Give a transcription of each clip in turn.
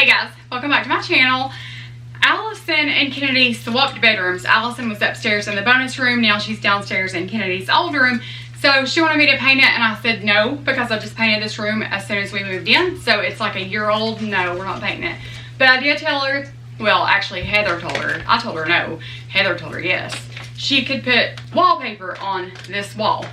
Hey guys, welcome back to my channel. Allison and Kennedy swapped bedrooms. Allison was upstairs in the bonus room. Now she's downstairs in Kennedy's old room. So she wanted me to paint it and I said no, because I just painted this room as soon as we moved in. So it's like a year old. No, we're not painting it. But I did tell her, well actually Heather told her. I told her no. Heather told her yes. She could put wallpaper on this wall.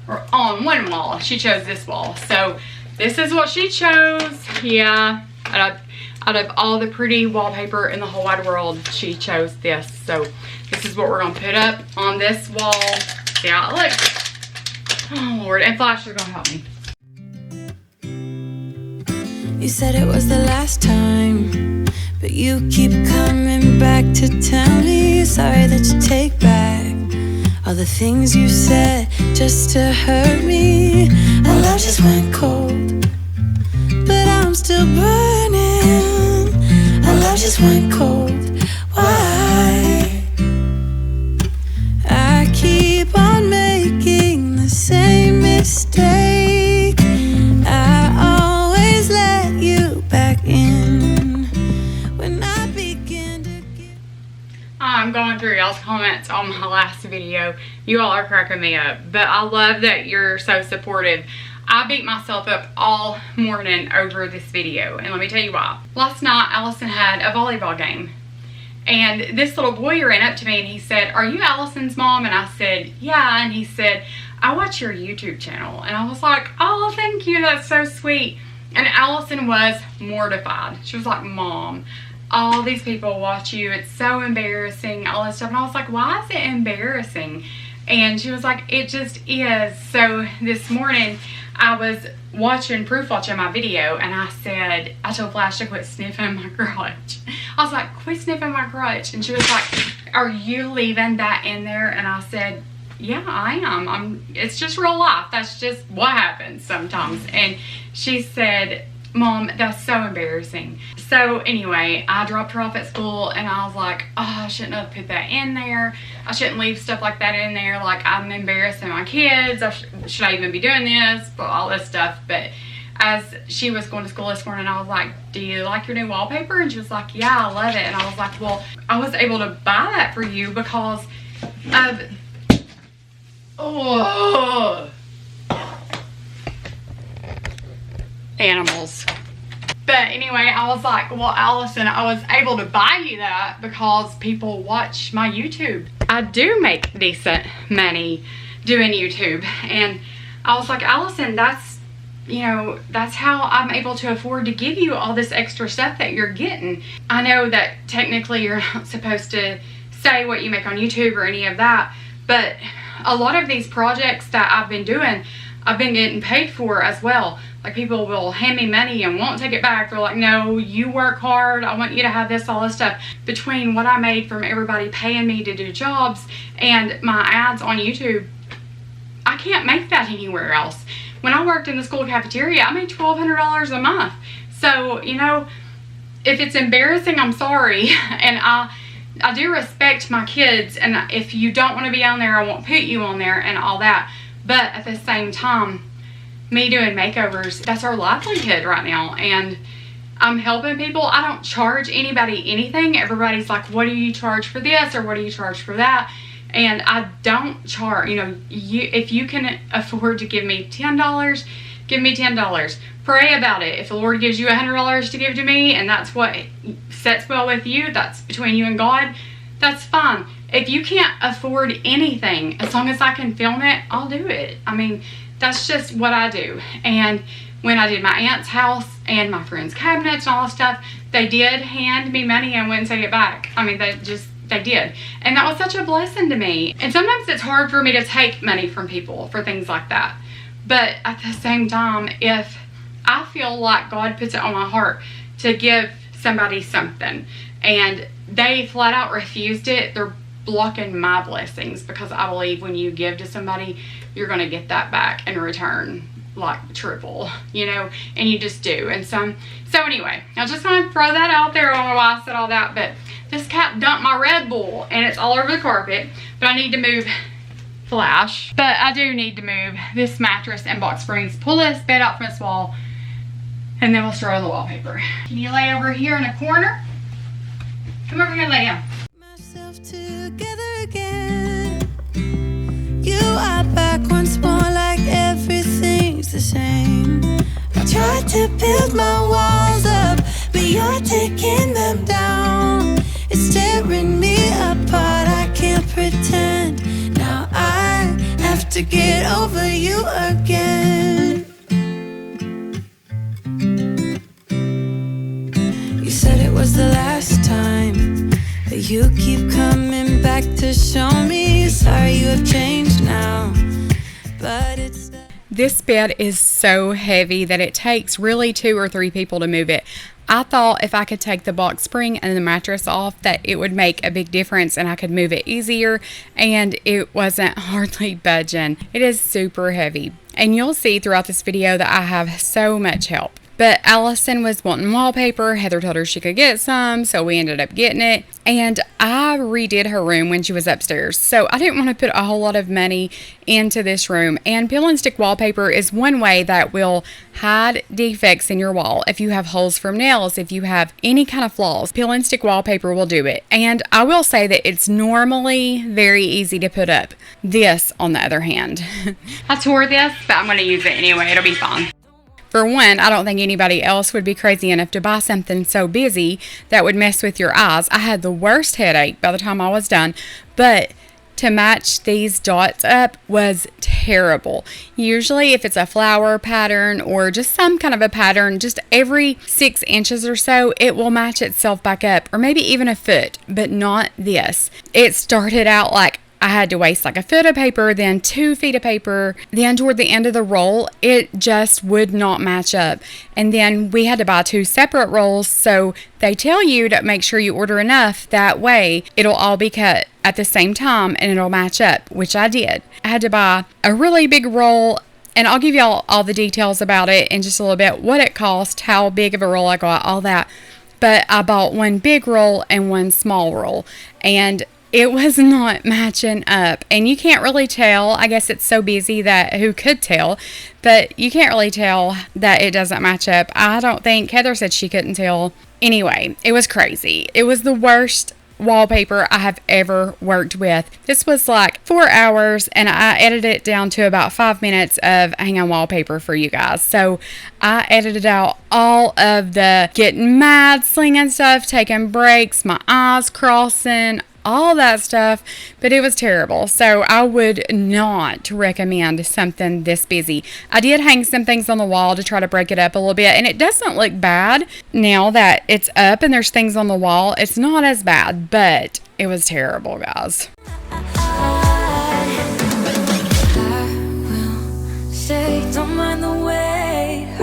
Or on one wall. She chose this wall. So this is what she chose. Yeah. Out of all the pretty wallpaper in the whole wide world, she chose this. So this is what we're gonna put up on this wall. See how it looks. Oh Lord, and Flash is gonna help me. You said it was the last time, but you keep coming back to tell me sorry that you take back all the things you said just to hurt me. Our love just went cold, but I'm still burning. Our love just went cold. Why? I keep on making the same mistake. I always let you back in when I begin to get... I'm going through y'all's comments on my last video. You all are cracking me up, but I love that you're so supportive. I beat myself up all morning over this video, and let me tell you why. Last night, Allison had a volleyball game, and this little boy ran up to me and he said, "Are you Allison's mom?" And I said, "Yeah." And he said, "I watch your YouTube channel." And I was like, "Oh, thank you, that's so sweet." And Allison was mortified. She was like, "Mom, all these people watch you, it's so embarrassing," all this stuff. And I was like, "Why is it embarrassing?" And she was like, "It just is." So this morning, I was proof watching my video, and I told Flash to quit sniffing my crotch. I was like, "Quit sniffing my crotch." And she was like, "Are you leaving that in there?" And I said, "Yeah, I am. It's just real life. That's just what happens sometimes." And she said, "Mom, that's so embarrassing." So anyway, I dropped her off at school and I was like, "Oh, I shouldn't have put that in there. I shouldn't leave stuff like that in there. Like, I'm embarrassing my kids. Should I even be doing this?" But all this stuff. But as she was going to school this morning, I was like, "Do you like your new wallpaper?" And she was like, "Yeah, I love it." And I was like, "Well, I was able to buy that for you because of..." Oh, animals. But anyway, I was like, "Well, Allison, I was able to buy you that because people watch my YouTube. I do make decent money doing YouTube." And I was like, "Allison, that's, you know, that's how I'm able to afford to give you all this extra stuff that you're getting. I know that technically you're not supposed to say what you make on YouTube or any of that, but a lot of these projects that I've been doing, I've been getting paid for as well. Like, people will hand me money and won't take it back. They're like, "No, you work hard. I want you to have this," all this stuff. Between what I made from everybody paying me to do jobs and my ads on YouTube, I can't make that anywhere else. When I worked in the school cafeteria, I made $1,200 a month. So, you know, if it's embarrassing, I'm sorry. And I do respect my kids, and if you don't want to be on there, I won't put you on there and all that. But at the same time, me doing makeovers, that's our livelihood right now, and I'm helping people. I don't charge anybody anything. Everybody's like, "What do you charge for this?" or "What do you charge for that?" And I don't charge. You know, if you can afford to give me $10, give me $10. Pray about it. If the Lord gives you $100 to give to me, and that's what sets well with you, that's between you and God, that's fine. If you can't afford anything, as long as I can film it, I'll do it. I mean, that's just what I do. And when I did my aunt's house and my friend's cabinets and all that stuff, they did hand me money and wouldn't take it back. I mean, they did. And that was such a blessing to me. And sometimes it's hard for me to take money from people for things like that. But at the same time, if I feel like God puts it on my heart to give somebody something and they flat out refused it, they're blocking my blessings, because I believe when you give to somebody, you're going to get that back in return, like triple, you know, and you just do. And so anyway, I just want to throw that out there. I don't know why I said all that, but this cat dumped my Red Bull and it's all over the carpet. But I need to move Flash. But I do need to move this mattress and box springs, pull this bed out from this wall, And then we'll start on the wallpaper. Can you lay over here in a corner? Come over here and lay down. Myself together again. You are back once more, like everything's the same. I tried to build my walls up, but you're taking them down. It's tearing me apart, I can't pretend. Now I have to get over you again. You said it was the last time, but you keep coming back to show me. Sorry you have changed now, but it's This bed is so heavy that it takes really 2 or 3 people to move it. I thought if I could take the box spring and the mattress off that it would make a big difference and I could move it easier, and it wasn't hardly budging. It is super heavy, and you'll see throughout this video that I have so much help. But Allison was wanting wallpaper. Heather told her she could get some, so we ended up getting it. And I redid her room when she was upstairs, so I didn't want to put a whole lot of money into this room. And peel and stick wallpaper is one way that will hide defects in your wall. If you have holes from nails, if you have any kind of flaws, peel and stick wallpaper will do it. And I will say that it's normally very easy to put up. This, on the other hand, I tore this, but I'm going to use it anyway. It'll be fine. For one, I don't think anybody else would be crazy enough to buy something so busy that would mess with your eyes. I had the worst headache by the time I was done, but to match these dots up was terrible. Usually if it's a flower pattern or just some kind of a pattern, just every 6 inches or so, it will match itself back up, or maybe even a foot, but not this. It started out like I had to waste like a foot of paper, then 2 feet of paper. Then toward the end of the roll, it just would not match up. And then we had to buy 2 separate rolls. So they tell you to make sure you order enough. That way it'll all be cut at the same time and it'll match up, which I did. I had to buy a really big roll, and I'll give y'all all the details about it in just a little bit, what it cost, how big of a roll I got, all that. But I bought 1 big roll and 1 small roll, and it was not matching up. And you can't really tell. I guess it's so busy that who could tell, but you can't really tell that it doesn't match up. I don't think Heather said she couldn't tell. Anyway, it was crazy. It was the worst wallpaper I have ever worked with. This was like 4 hours, and I edited it down to about 5 minutes of hang-on wallpaper for you guys. So I edited out all of the getting mad, slinging stuff, taking breaks, my eyes crossing, all that stuff, but it was terrible. So I would not recommend something this busy. I did hang some things on the wall to try to break it up a little bit, and it doesn't look bad now that it's up and there's things on the wall. It's not as bad, but it was terrible, guys. Don't mind the way I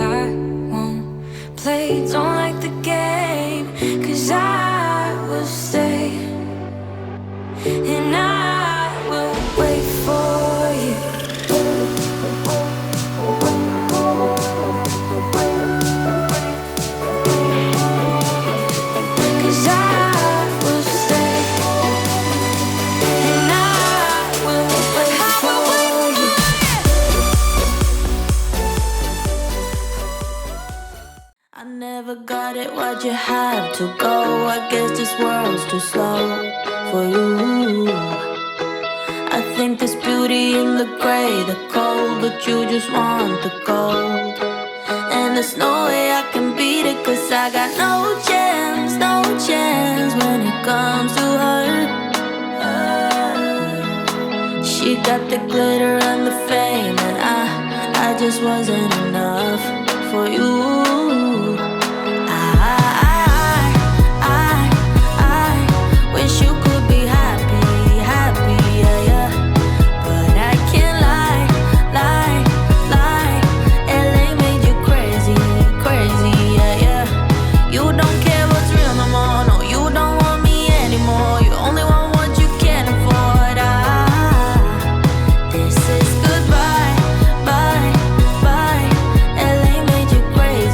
won't play, don't like the game, 'cause I will stay and I will wait for you. 'Cause I will stay and I will wait for you. I never got it, why'd you have to go? I guess this world's too slow for you. I think there's beauty in the gray, the cold, but you just want the gold. And there's no way I can beat it, 'cause I got no chance when it comes to her. She got the glitter and the fame, and I just wasn't enough for you. I wish you could be happy, yeah, yeah. But I can't lie. LA made you crazy, yeah, yeah. You don't care what's real no more, no, you don't want me anymore. You only want what you can't afford. This is goodbye, bye. LA made you crazy.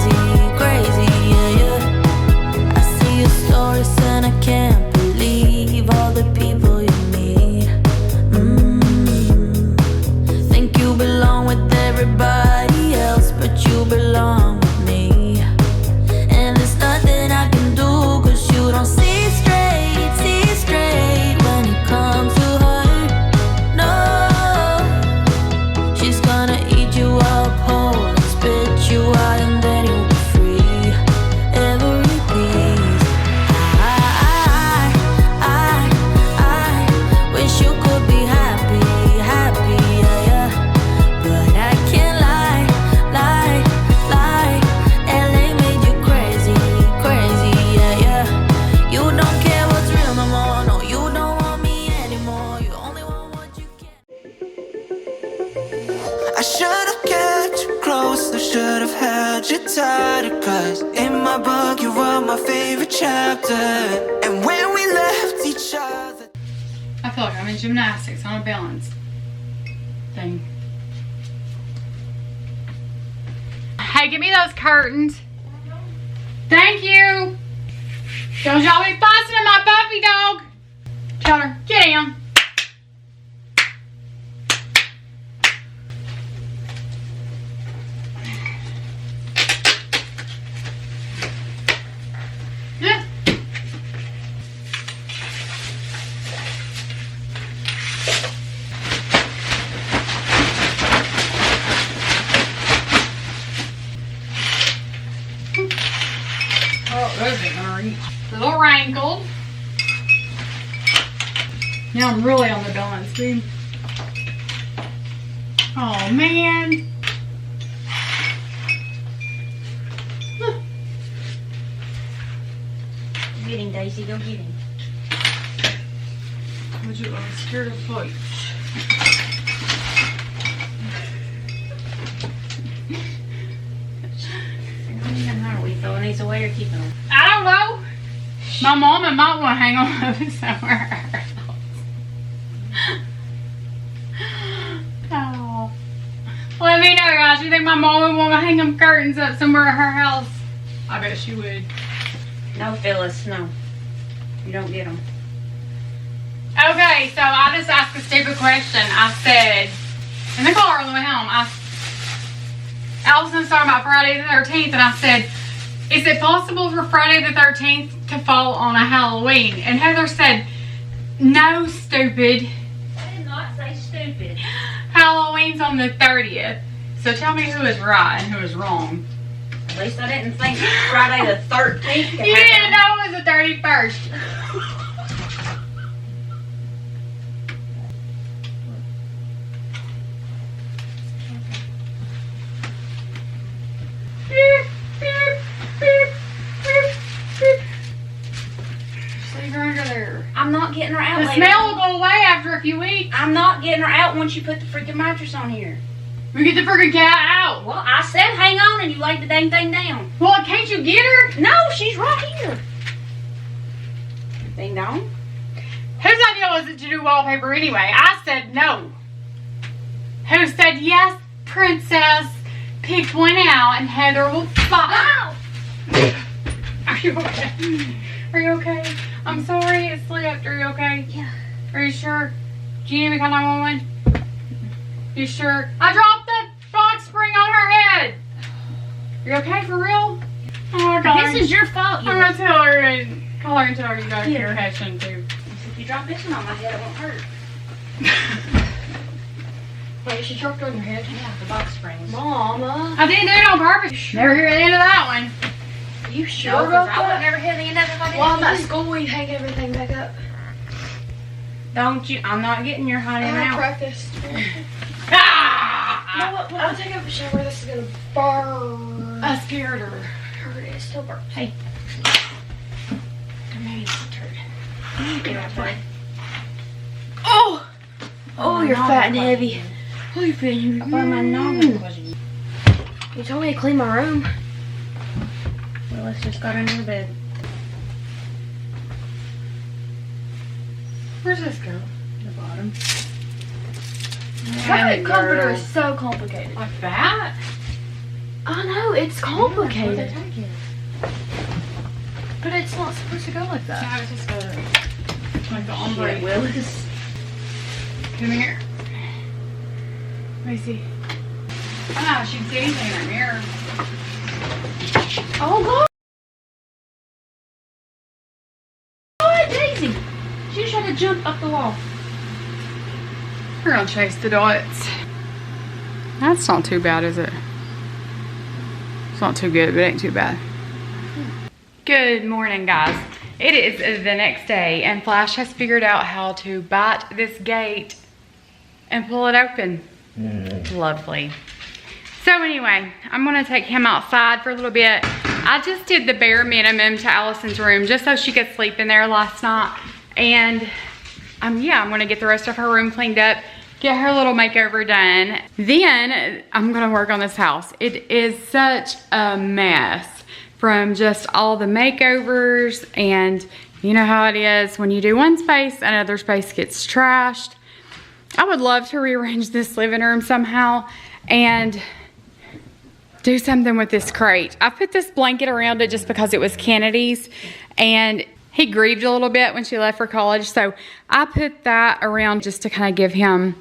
chapter. And when we left each other, I feel like I'm in gymnastics on a balance thing. Hey, give me those curtains. Thank you. Don't y'all be fussing at my puppy dog. Tell her, get down. Yeah. Oh, those are gonna reach. A little wrinkled. Now I'm really on the balance beam. Oh man. Get him, Daisy. Go get him. Would you I'm scared of fights? I don't even know. Are we throwing these away or keeping them? I don't know. My mama might want to hang on somewhere. Oh. Let me know, guys. You think my mom would want to hang them curtains up somewhere at her house? I bet she would. No, Phyllis. No. You don't get them. Okay, so I just asked a stupid question. I said, in the car on the way home, Allison was talking about Friday the 13th, and I said, is it possible for Friday the 13th to fall on a Halloween? And Heather said, no, stupid. I did not say stupid. Halloween's on the 30th. So tell me who is right and who is wrong. At least I didn't think Friday the 13th. You didn't know it was the 31st. Leave her under there. I'm not getting her out The later. smell will go away after a few weeks. I'm not getting her out once you put the freaking mattress on here. We get the freaking cat out. Well, I said hang on and you laid the dang thing down. Well, can't you get her? No, she's right here. Ding dong. Whose idea was it to do wallpaper anyway? I said no. Who said yes, princess? Pick one out and Heather will fly. Are you okay? Are you okay? I'm sorry it slipped. Are you okay? Yeah. Are you sure? Do you need me to call 911? You sure? I dropped the box spring on her head. Are you okay for real? Oh my God. This is your fault. I'm gonna tell her and call her and tell her you got a ear hashing too. If you drop this one on my head, it won't hurt. Wait, she dropped on your head? Yeah, the box springs. Mama. I didn't do it on purpose. Never hear the end of that one. You sure? No, Because I would never hear the end of it if I didn't. Well, I'm at school, we hang everything back up. Don't you? I'm not getting your honey I now. practiced. Ah! You know what? When I take up a shower, this is gonna burn. I scared her. Hurt. It still burns. Hey. Come here, you turd. Get out there. Oh! Oh, my you're noggin fat and was heavy. again. Oh, you're fat and heavy. I thought my noggin was again. You told me to clean my room. Well, let's just got into the bed. Where's this go? The bottom. Chocolate comforter is so complicated. Like that? I know, it's complicated. Take it. But it's not supposed to go like that. Yeah, I was just gonna like the Shit, ombre. Willis. Come here. Let me see. I don't know if she can see anything in her mirror. Oh, God. Oh, Daisy. She just had to jump up the wall. We're gonna chase the dots. That's not too bad, is it? It's not too good, but it ain't too bad. Good morning, guys. It is the next day, and Flash has figured out how to bite this gate and pull it open. Lovely. So anyway, I'm gonna take him outside for a little bit. I just did the bare minimum to Allison's room just so she could sleep in there last night. And yeah, I'm gonna get the rest of her room cleaned up, get her little makeover done. Then I'm gonna work on this house. It is such a mess. from just all the makeovers, and you know how it is when you do one space, another space gets trashed. I would love to rearrange this living room somehow and do something with this crate. I put this blanket around it just because it was Kennedy's, and he grieved a little bit when she left for college, so I put that around just to kind of give him,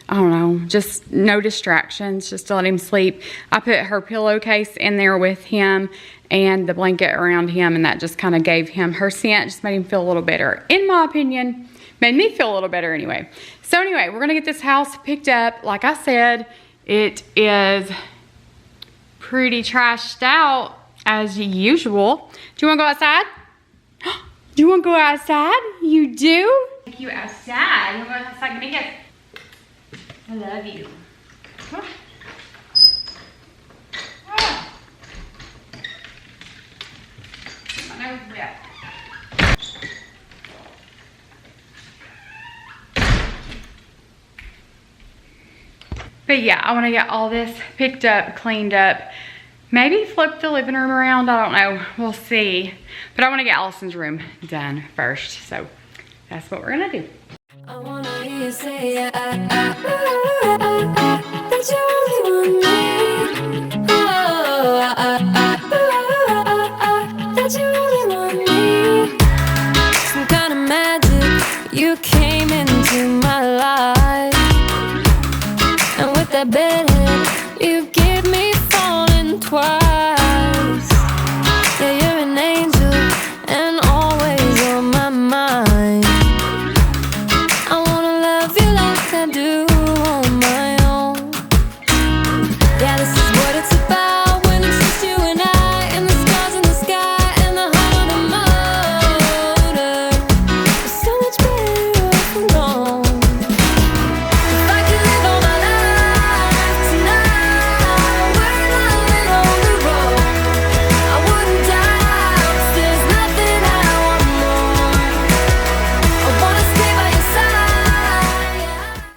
I don't know, just no distractions, just to let him sleep. I put her pillowcase in there with him and the blanket around him, and that just kind of gave him her scent, just made him feel a little better. In my opinion, made me feel a little better anyway. So anyway, we're gonna get this house picked up. Like I said, it is pretty trashed out as usual. Do you wanna go outside? Do you wanna go outside? You do? Take you outside. You wanna go outside? Give me a kiss. I love you. Come on. Ah. My nose is wet. But yeah, I want to get all this picked up, cleaned up. Maybe flip the living room around. I don't know. We'll see. But I want to get Allison's room done first. So that's what we're going to do. I wanna hear you say that you only want me. That you only want me. Some kind of magic, you came into my life, and with that bedhead, you give me falling twice. Yeah, you're an angel, and always on my mind. I wanna love you like I do on my own. Yeah, this is what it's about when it's just you and I, and the stars in the sky and the heart of the motor. It's so much better off alone. If I could live all my life tonight, we're loving on the road, I wouldn't die, 'cause there's nothing I want more. I wanna stay by your side.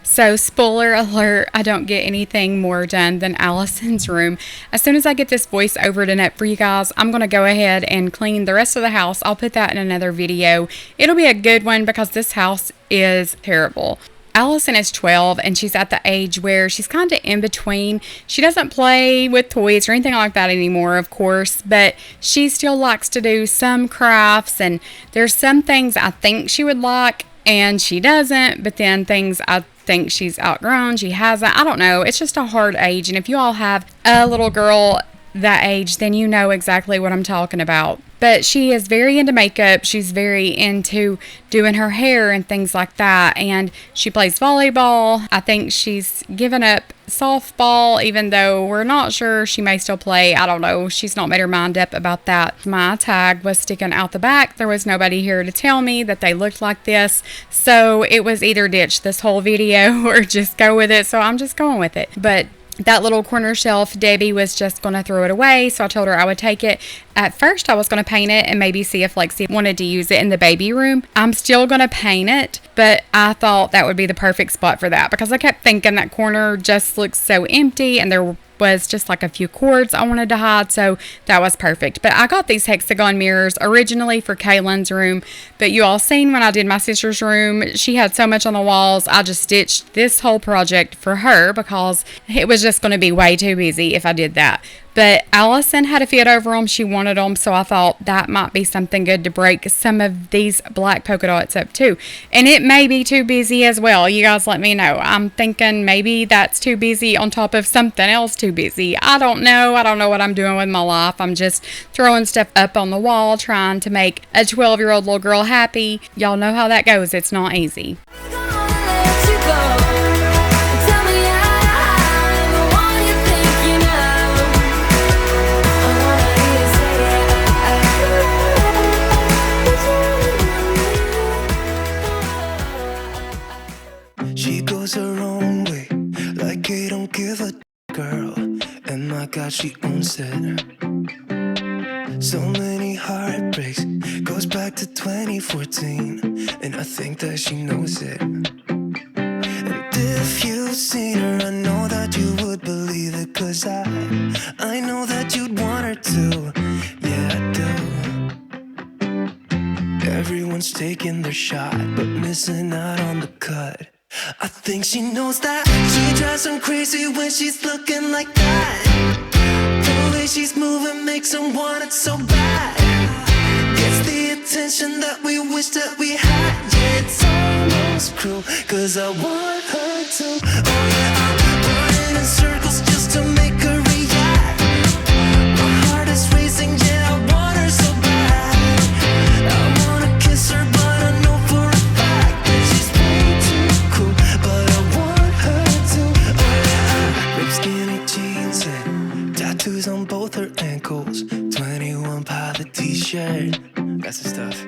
So spoiler alert, I don't get anything more done than Allison's room. As soon as I get this voiceover done up for you guys, I'm going to go ahead and clean the rest of the house. I'll put that in another video. It'll be a good one because this house is terrible. Allison is 12 and she's at the age where she's kind of in between. She doesn't play with toys or anything like that anymore, of course, but she still likes to do some crafts, and there's some things I think she would like and she doesn't, but then things I think she's outgrown, she hasn't. I don't know. It's just a hard age, and if you all have a little girl that age, then you know exactly what I'm talking about. But she is very into makeup. She's very into doing her hair and things like that. And she plays volleyball. I think she's given up softball, even though we're not sure she may still play. I don't know. She's not made her mind up about that. My tag was sticking out the back. There was nobody here to tell me that they looked like this. So it was either ditch this whole video or just go with it. So I'm just going with it. But that little corner shelf, Debbie was just going to throw it away, so I told her I would take it. At first, I was going to paint it and maybe see if Lexi wanted to use it in the baby room. I'm still going to paint it, but I thought that would be the perfect spot for that because I kept thinking that corner just looks so empty, and there was just like a few cords I wanted to hide, so that was perfect. But I got these hexagon mirrors originally for Kaylin's room, but you all seen when I did my sister's room, she had so much on the walls. I just ditched this whole project for her because it was just going to be way too busy if I did that. But Allison had a fit over them. She wanted them, so I thought that might be something good to break some of these black polka dots up too. And it may be too busy as well. You guys let me know. I'm thinking maybe that's too busy on top of something else too busy. I don't know. I don't know what I'm doing with my life. I'm just throwing stuff up on the wall, trying to make a 12-year-old little girl happy. Y'all know how that goes. It's not easy. She goes her own way, like I don't give a girl. And my God, she owns it. So many heartbreaks, goes back to 2014, and I think that she knows it. And if you've seen her, I know that you would believe it, 'cause I know that you'd want her to. Yeah, Everyone's taking their shot, but missing out on the cut. I think she knows that she drives them crazy when she's looking like that. The way she's moving makes them want it so bad. Gets the attention that we wish that we had. Yeah, it's almost cruel, cause I want her to. Oh yeah, I'm running in circles just to make her react. My heart is racing, yeah, I want her so bad. I wanna kiss her, but I know for a fact that she's way too cool. But I want her to. Oh yeah, ripped skinny jeans and tattoos on both her ankles. 21 Pilot t-shirt, that's the stuff.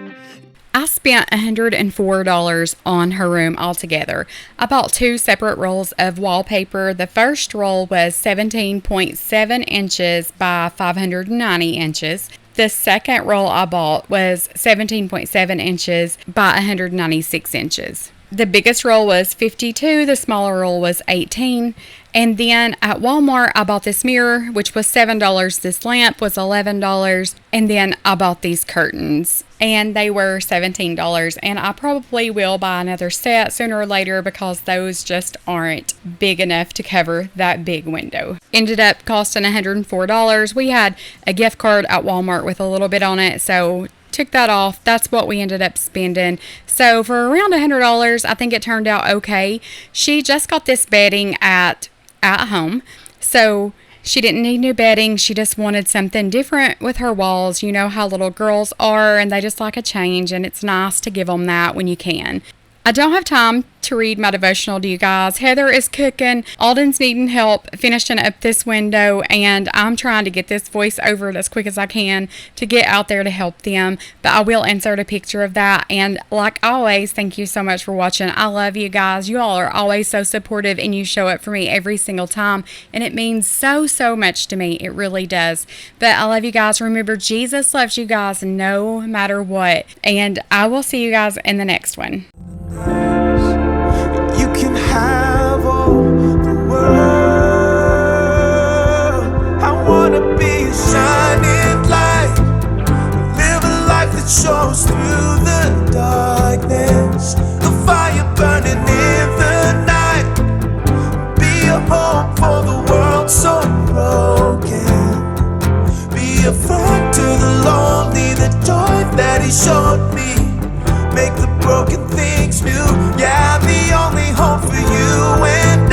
I spent $104 on her room altogether. I bought 2 separate rolls of wallpaper. The first roll was 17.7 inches by 590 inches. The second roll I bought was 17.7 inches by 196 inches. The biggest roll was 52, the smaller roll was 18. And then at Walmart, I bought this mirror, which was $7. This lamp was $11. And then I bought these curtains, and they were $17. And I probably will buy another set sooner or later because those just aren't big enough to cover that big window. Ended up costing $104. We had a gift card at Walmart with a little bit on it, so took that off. That's what we ended up spending. So for around $100, I think it turned out okay. She just got this bedding at home, so she didn't need new bedding. She just wanted something different with her walls. You know how little girls are, and they just like a change, and it's nice to give them that when you can. I don't have time to read my devotional to you guys. Heather is cooking. Alden's needing help finishing up this window, and I'm trying to get this voice over it as quick as I can to get out there to help them. But I will insert a picture of that. And like always, thank you so much for watching. I love you guys. You all are always so supportive, and you show up for me every single time. And it means so, so much to me. It really does. But I love you guys. Remember, Jesus loves you guys no matter what. And I will see you guys in the next one. You can have all the world. I wanna be a shining light, live a life that shows through the darkness, a fire burning in the night, be a hope for the world so broken, be a friend to the lonely, the joy that he showed me. Make the broken things new. Yeah, I'm the only hope for you and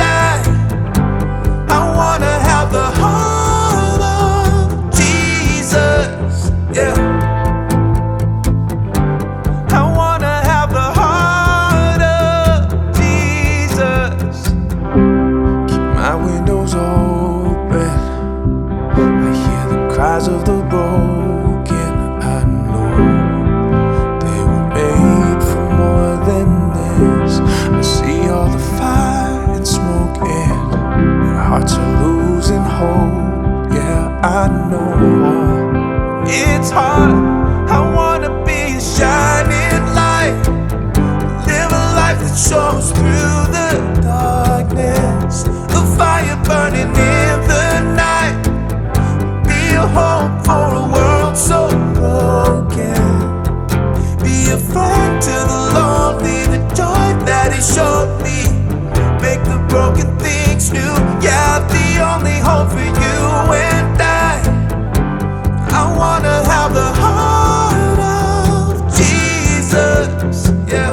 I wanna have the heart of Jesus. Yeah, I wanna have the heart of Jesus. Keep my windows open, I hear the cries of the broken. I know they were made for more than this. I see all the fire and smoke, and their hearts are losing hope. Yeah, I know it's hard. I wanna be a shining light, live a life that shows through the darkness, a fire burning in the night, be a hope for a world so broken, be a friend to the lonely, the joy that he showed me, make the broken things new. Yeah, I'm the only hope for you and I wanna have the heart of Jesus. Yeah,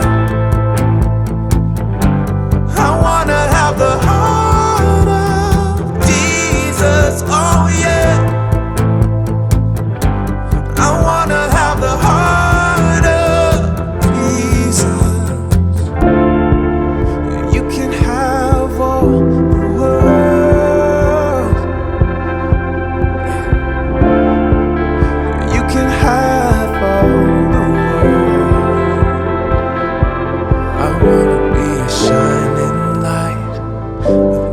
I wanna have the heart of Jesus. Oh yeah, I wanna have the heart of Jesus. You can have all the world. You can have all the world. I wanna be a shining light,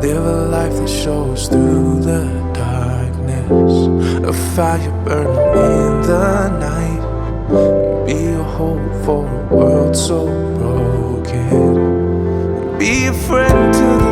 live a life that shows through the darkness, a fire burning in the night, be a hope for a world so broken, be a friend to the